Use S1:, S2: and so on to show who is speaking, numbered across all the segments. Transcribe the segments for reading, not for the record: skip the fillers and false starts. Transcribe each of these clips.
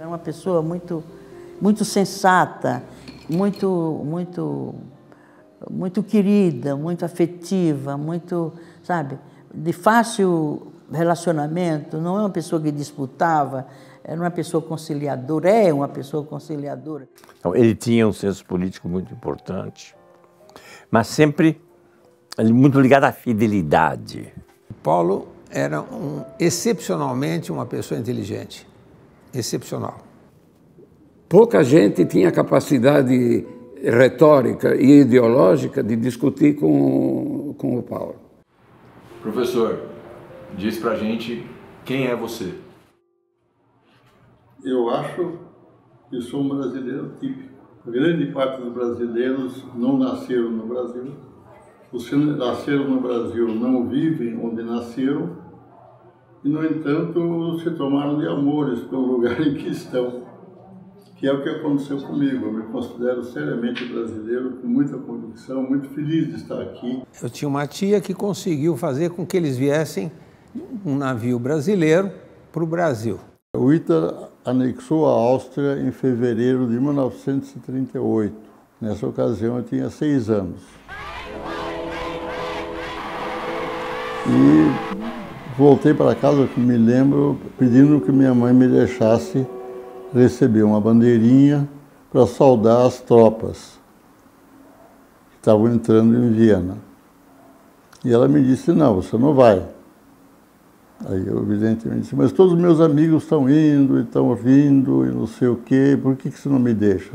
S1: É uma pessoa muito sensata, muito querida, muito afetiva, sabe, de fácil relacionamento. Não é uma pessoa que disputava, era uma pessoa conciliadora, é uma pessoa conciliadora.
S2: Então, ele tinha um senso político muito importante, mas sempre muito ligado à fidelidade.
S3: Paulo era excepcionalmente uma pessoa inteligente, excepcional.
S4: Pouca gente tinha capacidade retórica e ideológica de discutir com o Paulo.
S5: Professor, diz pra gente quem é você.
S6: Eu acho que sou um brasileiro típico. A grande parte dos brasileiros não nasceram no Brasil. Os que nasceram no Brasil não vivem onde nasceram e, no entanto, se tomaram de amores pelo lugar em que estão, que é o que aconteceu comigo. Eu me considero seriamente brasileiro, com muita convicção, muito feliz de estar aqui.
S3: Eu tinha uma tia que conseguiu fazer com que eles viessem um navio brasileiro para o Brasil.
S6: O ITA anexou a Áustria em fevereiro de 1938. Nessa ocasião eu tinha 6 anos. E voltei para casa, que me lembro, pedindo que minha mãe me deixasse receber uma bandeirinha para saudar as tropas que estavam entrando em Viena. E ela me disse, não, você não vai. Aí eu evidentemente disse, mas todos os meus amigos estão indo, e estão vindo, e não sei o quê, por que você não me deixa?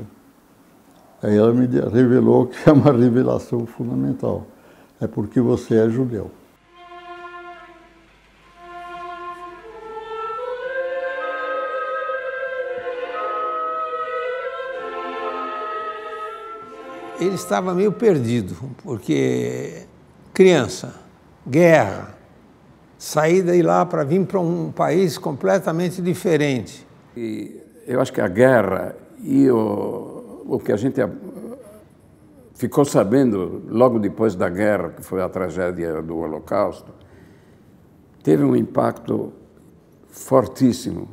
S6: Aí ela me revelou que é uma revelação fundamental. É porque você é judeu.
S3: Ele estava meio perdido, porque criança, guerra, sair daí lá para vir para um país completamente diferente.
S4: E eu acho que a guerra e o que a gente ficou sabendo logo depois da guerra, que foi a tragédia do Holocausto, teve um impacto fortíssimo.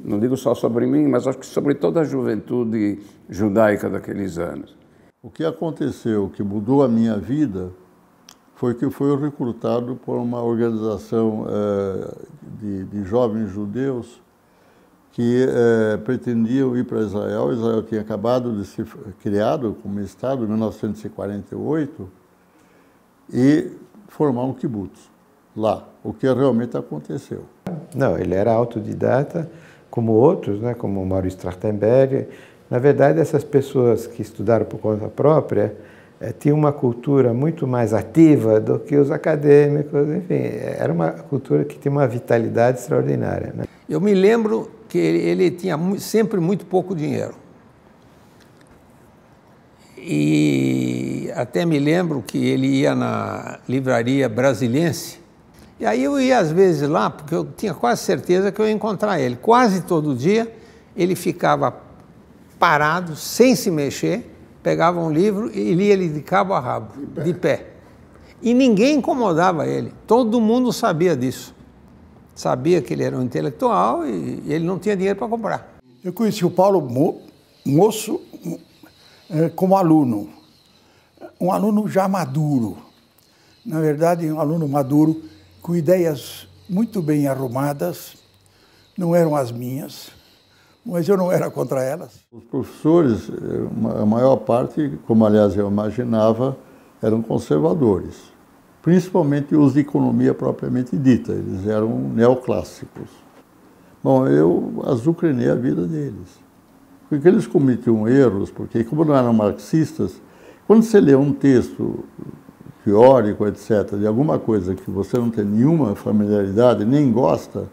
S4: Não digo só sobre mim, mas acho que sobre toda a juventude judaica daqueles anos.
S6: O que aconteceu, que mudou a minha vida, foi que eu fui recrutado por uma organização de jovens judeus que pretendiam ir para Israel. Israel tinha acabado de ser criado como Estado em 1948 e formar um kibbutz lá, o que realmente aconteceu.
S7: Não, ele era autodidata, como outros, né, como Maurício Trachtenberg. Na verdade, essas pessoas que estudaram por conta própria tinham uma cultura muito mais ativa do que os acadêmicos, enfim, era uma cultura que tinha uma vitalidade extraordinária, né?
S3: Eu me lembro que ele tinha sempre muito pouco dinheiro. E até me lembro que ele ia na livraria Brasiliense, e aí eu ia às vezes lá, porque eu tinha quase certeza que eu ia encontrar ele. Quase todo dia ele ficava parado, sem se mexer, pegava um livro e lia ele de cabo a rabo, de pé. E ninguém incomodava ele, todo mundo sabia disso. Sabia que ele era um intelectual e ele não tinha dinheiro para comprar.
S8: Eu conheci o Paulo moço como aluno, um aluno já maduro. Na verdade, um aluno maduro com ideias muito bem arrumadas, não eram as minhas, mas eu não era contra elas.
S6: Os professores, a maior parte, como aliás eu imaginava, eram conservadores, principalmente os de economia propriamente dita, eles eram neoclássicos. Bom, eu azucrinei a vida deles, porque eles cometiam erros, porque como não eram marxistas, quando você lê um texto teórico, etc., de alguma coisa que você não tem nenhuma familiaridade, nem gosta,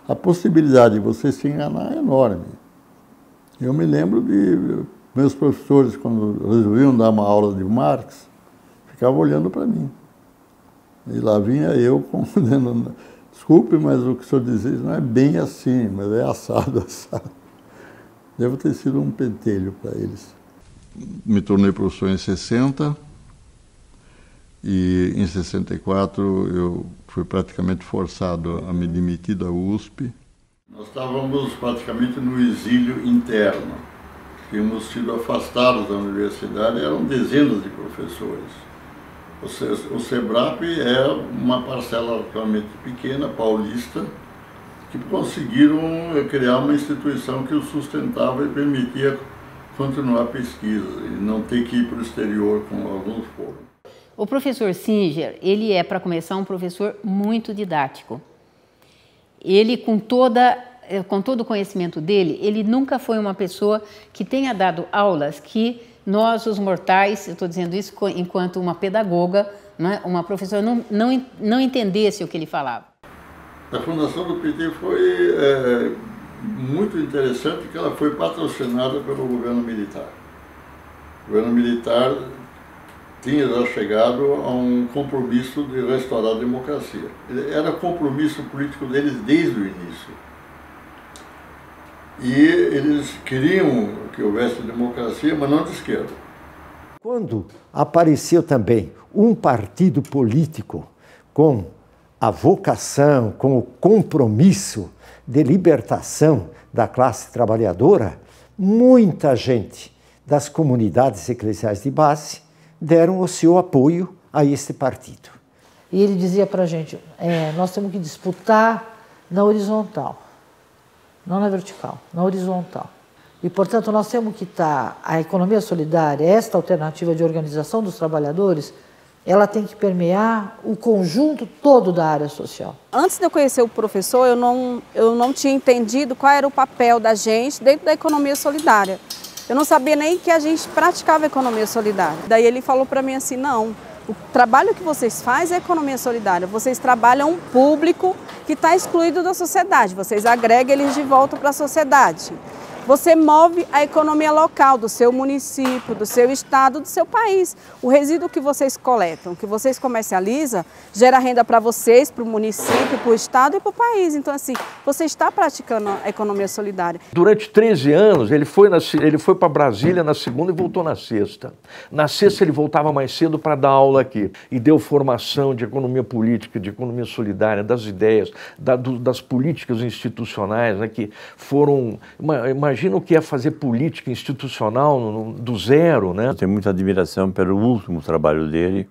S6: a possibilidade de você se enganar é enorme. Eu me lembro de meus professores, quando resolviam dar uma aula de Marx, ficavam olhando para mim. E lá vinha eu dizendo, desculpe, mas o que o senhor diz não é bem assim, mas é assado, assado. Deve ter sido um pentelho para eles. Me tornei professor em 60 e em 64 eu fui praticamente forçado a me demitir da USP. Nós estávamos praticamente no exílio interno. Tínhamos sido afastados da universidade, eram dezenas de professores. O SEBRAP é uma parcela relativamente pequena, paulista, que conseguiram criar uma instituição que o sustentava e permitia continuar a pesquisa e não ter que ir para o exterior como alguns foram.
S9: O professor Singer, ele é, para começar, um professor muito didático. Ele, com todo o conhecimento dele, ele nunca foi uma pessoa que tenha dado aulas que nós, os mortais, eu estou dizendo isso enquanto uma pedagoga, né, uma professora, não entendesse o que ele falava.
S6: A fundação do PT foi muito interessante, que ela foi patrocinada pelo governo militar. O governo militar tinha já chegado a um compromisso de restaurar a democracia. Era compromisso político deles desde o início. E eles queriam que houvesse democracia, mas não de esquerda.
S10: Quando apareceu também um partido político com a vocação, com o compromisso de libertação da classe trabalhadora, muita gente das comunidades eclesiais de base deram o seu apoio a este partido.
S11: E ele dizia para a gente, nós temos que disputar na horizontal, não na vertical, na horizontal. E, portanto, nós temos que estar, a economia solidária, esta alternativa de organização dos trabalhadores, ela tem que permear o conjunto todo da área social.
S12: Antes de eu conhecer o professor, eu não tinha entendido qual era o papel da gente dentro da economia solidária. Eu não sabia nem que a gente praticava economia solidária. Daí ele falou para mim assim, não, o trabalho que vocês fazem é economia solidária, vocês trabalham um público que está excluído da sociedade, vocês agregam eles de volta para a sociedade. Você move a economia local do seu município, do seu estado, do seu país. O resíduo que vocês coletam, que vocês comercializam, gera renda para vocês, para o município, para o estado e para o país. Então, assim, você está praticando a economia solidária.
S13: Durante 13 anos, ele foi para Brasília na segunda e voltou na sexta. Na sexta, ele voltava mais cedo para dar aula aqui. E deu formação de economia política, de economia solidária, das ideias, das políticas institucionais, né, que foram... Imagina o que é fazer política institucional do zero, né?
S2: Eu tenho muita admiração pelo último trabalho dele,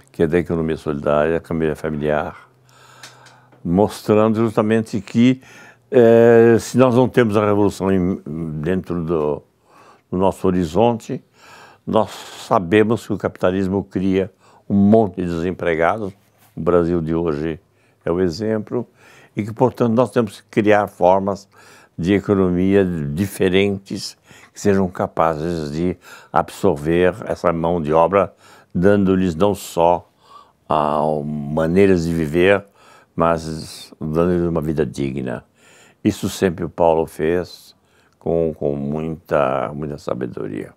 S2: que é da economia solidária, a economia familiar, mostrando justamente que se nós não temos a revolução dentro do nosso horizonte, nós sabemos que o capitalismo cria um monte de desempregados, o Brasil de hoje é o exemplo, e que, portanto, nós temos que criar formas de economia diferentes que sejam capazes de absorver essa mão de obra, dando-lhes não só maneiras de viver, mas dando-lhes uma vida digna. Isso sempre o Paulo fez com muita sabedoria.